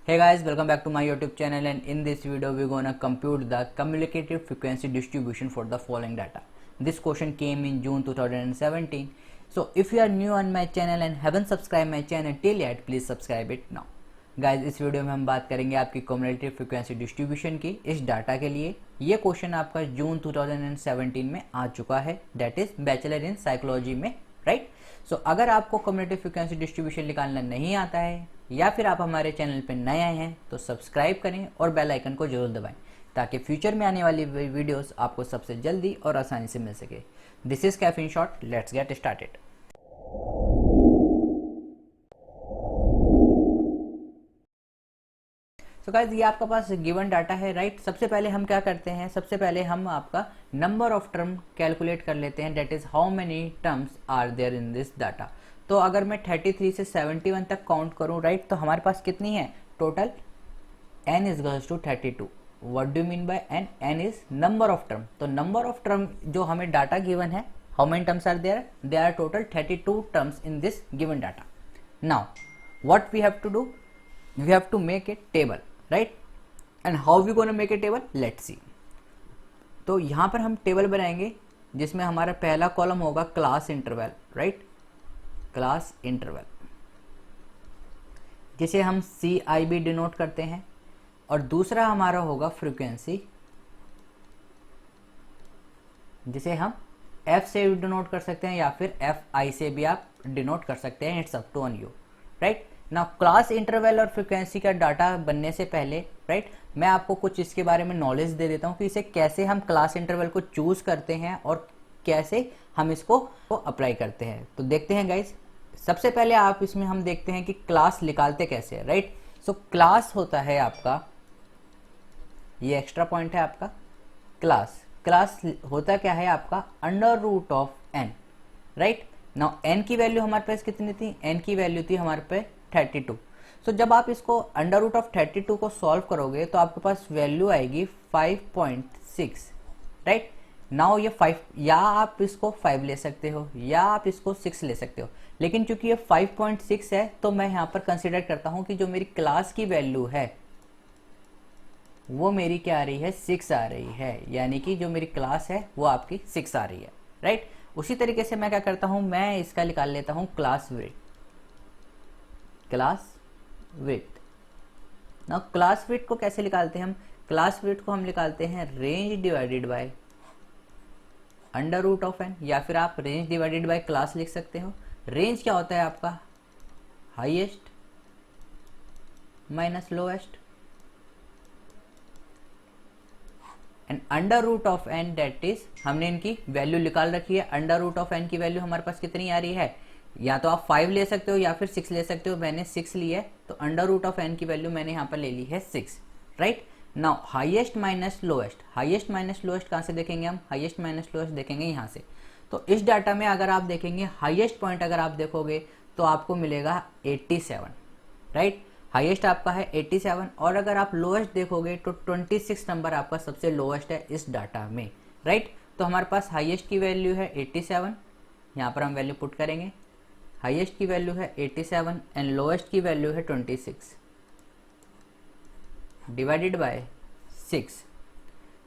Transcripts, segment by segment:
Hey guys, welcome back to my YouTube channel, and in this video we're gonna compute the cumulative frequency distribution for the following data. This question came in June 2017. So if you are new on my channel and haven't subscribed my channel till yet, please subscribe it now. Guys इस video में हम बात करेंगे आपकी cumulative frequency distribution की इस data के लिए। ये क्वेश्चन आपका जून 2017 में आ चुका है, that is bachelor in psychology में, राइट। सो अगर आपको कम्युलेटिव फ्रिक्वेंसी डिस्ट्रीब्यूशन निकालना नहीं आता है या फिर आप हमारे चैनल पर नए आए हैं तो सब्सक्राइब करें और बेल आइकन को जरूर दबाएं ताकि फ्यूचर में आने वाली वीडियोस आपको सबसे जल्दी और आसानी से मिल सके। This is Kaif in short, let's get started. So guys ये आपका पास गिवन डाटा है, राइट। सबसे पहले हम क्या करते हैं, सबसे पहले हम आपका नंबर ऑफ टर्म कैलकुलेट कर लेते हैं, that is how many terms are there in this data. तो अगर मैं 33 से 71 तक काउंट करूं, राइट, तो हमारे पास कितनी है total, n is equals to 32। What do mean by n? n is number of term. तो नंबर ऑफ टर्म जो हमें डाटा गिवन है, how many terms are there, they are total 32 terms in this given data. Now what we have to do, we have to make a table, right. And how we gonna make a table, let's see. तो यहां पर हम table बनाएंगे जिसमें हमारा पहला column होगा class interval, right, class interval, जिसे हम CIB डिनोट करते हैं, और दूसरा हमारा होगा फ्रीक्वेंसी, जिसे हम F से डिनोट कर सकते हैं या फिर FI से भी आप डिनोट कर सकते हैं, it's up to on you, right. ना क्लास इंटरवल और फ्रीक्वेंसी का डाटा बनने से पहले, राइट, मैं आपको कुछ इसके बारे में नॉलेज दे देता हूं कि इसे कैसे हम क्लास इंटरवल को चूज करते हैं और कैसे हम इसको अप्लाई करते हैं। तो देखते हैं गाइस। सबसे पहले आप इसमें हम देखते हैं कि क्लास निकालते कैसे है, राइट। सो क्लास होता है आपका, ये एक्स्ट्रा पॉइंट है आपका, क्लास क्लास होता क्या है आपका, under root of n, right. Now n की वैल्यू हमारे पास कितनी थी, n की वैल्यू थी हमारे पे 32। सो जब आप इसको अंडर रूट ऑफ 32 को सॉल्व करोगे तो आपके पास वैल्यू आएगी 5.6, राइट। नाउ ये 5, या आप इसको 5 ले सकते हो या आप इसको 6 ले सकते हो, लेकिन चूंकि ये 5.6 है तो मैं यहाँ पर कंसिडर करता हूँ कि जो मेरी क्लास की वैल्यू है वो मेरी क्या आ रही है, 6 आ रही है, यानी कि जो मेरी क्लास है वो आपकी 6 आ रही है, राइट। उसी तरीके से मैं क्या करता हूँ, मैं इसका निकाल लेता हूँ class width, class width. Now class width को कैसे निकालते हैं हम, क्लास विड्थ को हम निकालते हैं range divided by under root of n, या फिर आप रेंज डिवाइडेड बाय क्लास लिख सकते हो। रेंज क्या होता है आपका, highest minus lowest, and under root of n, that is हमने इनकी वैल्यू निकाल रखी है। अंडर रूट ऑफ n की वैल्यू हमारे पास कितनी आ रही है, या तो आप 5 ले सकते हो या फिर 6 ले सकते हो, मैंने 6 ली है, तो अंडर रूट ऑफ n की वैल्यू मैंने यहाँ पर ले ली है 6, right. Now highest minus lowest, highest minus lowest कहाँ से देखेंगे हम, हाईएस्ट माइनस लोएस्ट देखेंगे यहाँ से। तो इस डाटा में अगर आप देखेंगे हाईएस्ट पॉइंट अगर आप देखोगे तो आपको मिलेगा 87, राइट। हाईएस्ट आपका है 87, और अगर आप लोएस्ट देखोगे तो 26 नंबर आपका सबसे लोएस्ट है इस डाटा में, राइट। तो हमारे पास हाईएस्ट की वैल्यू है 87, यहाँ पर हम वैल्यू पुट करेंगे, हाईएस्ट की वैल्यू है 87 एंड लोएस्ट की वैल्यू है 26 divided by 6,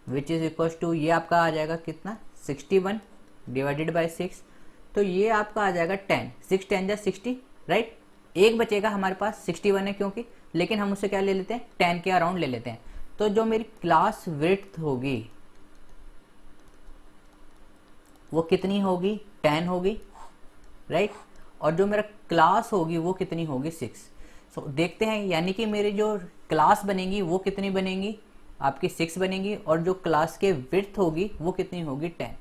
which is equal to, ये आपका आ जाएगा कितना, 61 डिवाइडेड बाय 6, तो ये आपका आ जाएगा 10, 6 10 जा 60, राइट। एक बचेगा हमारे पास 61 है क्योंकि, लेकिन हम उससे क्या ले लेते हैं, 10 के अराउंड ले लेते हैं। तो जो मेरी क्लास विड्थ होगी वो कितनी होगी, 10 होगी, राइट। और जो मेरा क्लास होगी वो कितनी होगी, 6। सो देखते हैं, यानी कि मेरी जो क्लास बनेगी वो कितनी बनेगी, आपकी 6 बनेगी, और जो क्लास के विड्थ होगी वो कितनी होगी, 10।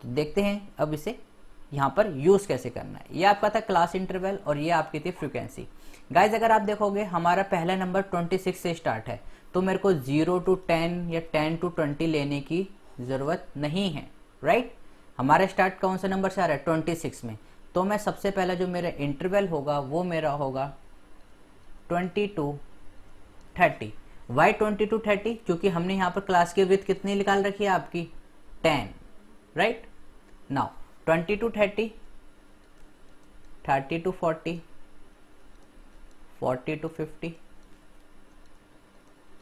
तो देखते हैं अब इसे यहाँ पर यूज कैसे करना है। ये आपका था क्लास इंटरवल और ये आपकी थी फ्रीक्वेंसी। गाइज अगर आप देखोगे हमारा पहला नंबर 26 से स्टार्ट है, तो मेरे को 0 to 10 या 10 to 20 लेने की जरूरत नहीं है, राइट। हमारा स्टार्ट कौन सा नंबर से आ रहा है, 26 में। तो मैं सबसे पहला जो मेरा इंटरवल होगा वो मेरा होगा 20 to 30। वाई 20 to 30, क्योंकि हमने यहाँ पर क्लास की विड्थ कितनी निकाल रखी है आपकी, 10, right. Now 20 to 30, 30 to 40, 40 to 50,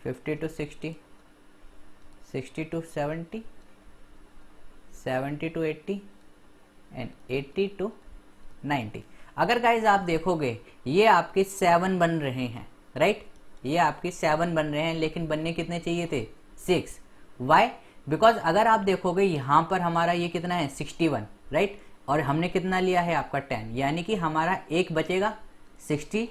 50 to 60, 60 to 70, 70 to 80 and 80 to 90। अगर गाइज आप देखोगे ये आपके 7 बन रहे हैं, राइट, ये आपके 7 बन रहे हैं, लेकिन बनने कितने चाहिए थे? 6। वाई? बिकॉज अगर आप देखोगे यहाँ पर हमारा ये कितना है? 61, राइट, और हमने कितना लिया है? आपका 10, यानी कि हमारा एक बचेगा 60,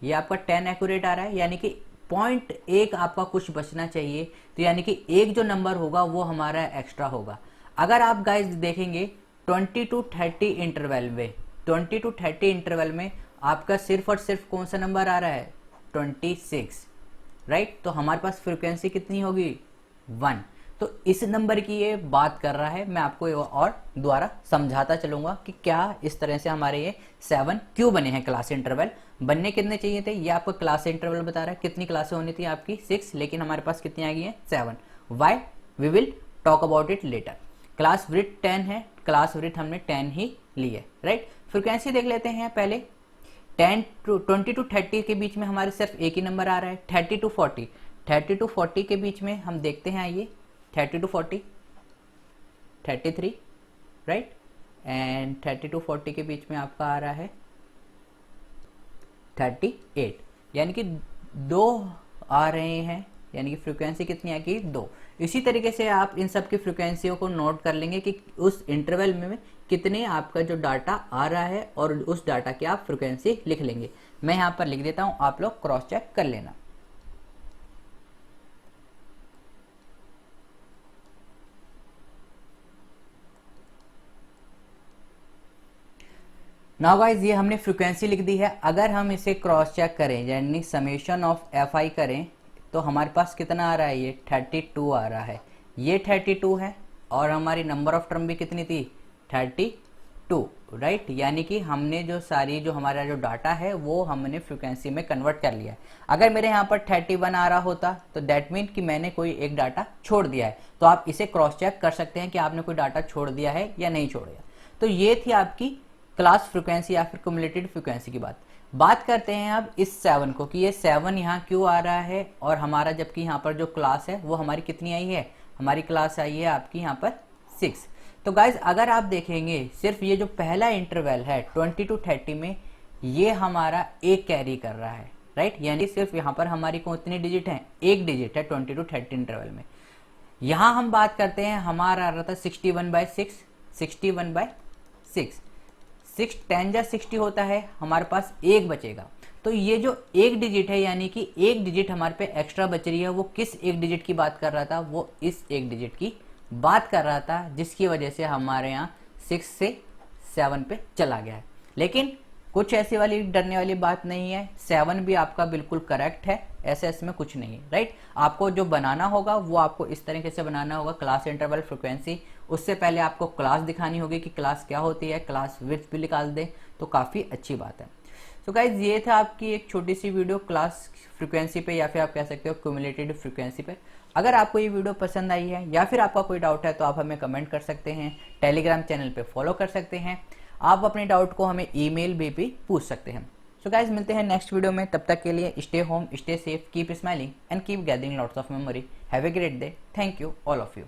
ये आपका 10 एक्यूरेट आ रहा है, यानी कि 0.1 आपका कुछ बचना चाहिए, तो यानी कि एक जो नंबर होगा वो हमारा एक्स्ट्रा होगा। अगर आप गाइज देखेंगे 20 to 30 इंटरवल में, 20 to 30 इंटरवल में आपका सिर्फ और सिर्फ कौन सा नंबर आ रहा है? 26, राइट, तो हमारे पास फ्रिक्वेंसी कितनी होगी? 1। तो इस नंबर की ये बात कर रहा है। मैं आपको और दोबारा समझाता चलूंगा कि क्या इस तरह से हमारे ये 7 क्यों बने हैं। क्लास इंटरवल बनने कितने चाहिए थे? ये आपको क्लास इंटरवल बता रहा है। कितनी क्लासें होनी थी आपकी? 6, लेकिन हमारे पास कितनी आ गई हैं? 7। Why? We will talk about it later. Class width 10 है, क्लास विड्थ हमने 10 ही ली है, राइट। फ्रिक्वेंसी देख लेते हैं पहले। 20 to 30 के बीच में हमारे सिर्फ एक ही नंबर आ रहा है। 30 to 40, 30 to 40 के बीच में हम देखते हैं, आइए 30 to 40, 33, राइट, एंड 30 to 40 के बीच में आपका आ रहा है 38, यानी कि 2 आ रहे हैं, यानी कि फ्रीक्वेंसी कितनी आएगी? 2। इसी तरीके से आप इन सब की फ्रीक्वेंसियों को नोट कर लेंगे कि उस इंटरवल में कितने आपका जो डाटा आ रहा है, और उस डाटा की आप फ्रीक्वेंसी लिख लेंगे। मैं यहाँ पर लिख देता हूँ, आप लोग क्रॉस चेक कर लेना। नाउ गाइज ये हमने फ्रीक्वेंसी लिख दी है। अगर हम इसे क्रॉस चेक करें, यानी समेशन ऑफ एफ आई करें, तो हमारे पास कितना आ रहा है? ये 32 आ रहा है, ये 32 है, और हमारी नंबर ऑफ टर्म भी कितनी थी? 32, राइट, यानी कि हमने जो सारी जो हमारा जो डाटा है वो हमने फ्रीक्वेंसी में कन्वर्ट कर लिया है। अगर मेरे यहाँ पर 31 आ रहा होता तो दैट मीन कि मैंने कोई एक डाटा छोड़ दिया है। तो आप इसे क्रॉस चेक कर सकते हैं कि आपने कोई डाटा छोड़ दिया है या नहीं छोड़ दिया। तो ये थी आपकी क्लास फ्रीक्वेंसी या फिर क्युमुलेटेड फ्रीक्वेंसी की बात करते हैं अब इस 7 को, कि ये 7 यहाँ क्यों आ रहा है, और हमारा जबकि यहाँ पर जो क्लास है वो हमारी कितनी आई है? हमारी क्लास आई है आपकी यहाँ पर 6। तो गाइज अगर आप देखेंगे सिर्फ ये जो पहला इंटरवल है 20 to 30 में, ये हमारा एक कैरी कर रहा है, राइट, यानी सिर्फ यहाँ पर हमारी कितनी डिजिट है? एक डिजिट है 20 to 30 इंटरवल में। यहाँ हम बात करते हैं, हमारा आ रहा था 61/6, 61/6, 6 10 जा 60 होता है, हमारे पास एक बचेगा। तो ये जो एक डिजिट है, यानी कि एक डिजिट हमारे पे एक्स्ट्रा बच रही है, वो किस एक डिजिट की बात कर रहा था? वो इस एक डिजिट की बात कर रहा था, जिसकी वजह से हमारे यहाँ 6 से 7 पे चला गया है। लेकिन कुछ ऐसी वाली डरने वाली बात नहीं है, 7 भी आपका बिल्कुल करेक्ट है, ऐसे इसमें कुछ नहीं है, राइट। आपको जो बनाना होगा वो आपको इस तरीके से बनाना होगा, क्लास इंटरवल फ्रीक्वेंसी। उससे पहले आपको क्लास दिखानी होगी कि क्लास क्या होती है, क्लास विड्थ भी निकाल दें तो काफ़ी अच्छी बात है। तो गाइज ये था आपकी एक छोटी सी वीडियो क्लास फ्रीक्वेंसी पे, या फिर आप कह सकते हो क्युमुलेटेड फ्रीक्वेंसी पे। अगर आपको ये वीडियो पसंद आई है या फिर आपका कोई डाउट है तो आप हमें कमेंट कर सकते हैं, टेलीग्राम चैनल पे फॉलो कर सकते हैं, आप अपने डाउट को हमें ईमेल भी पूछ सकते हैं। सो गाइज मिलते हैं नेक्स्ट वीडियो में, तब तक के लिए stay home, stay safe, keep smiling and keep gathering lots of memory. Have a great day. Thank you all of you.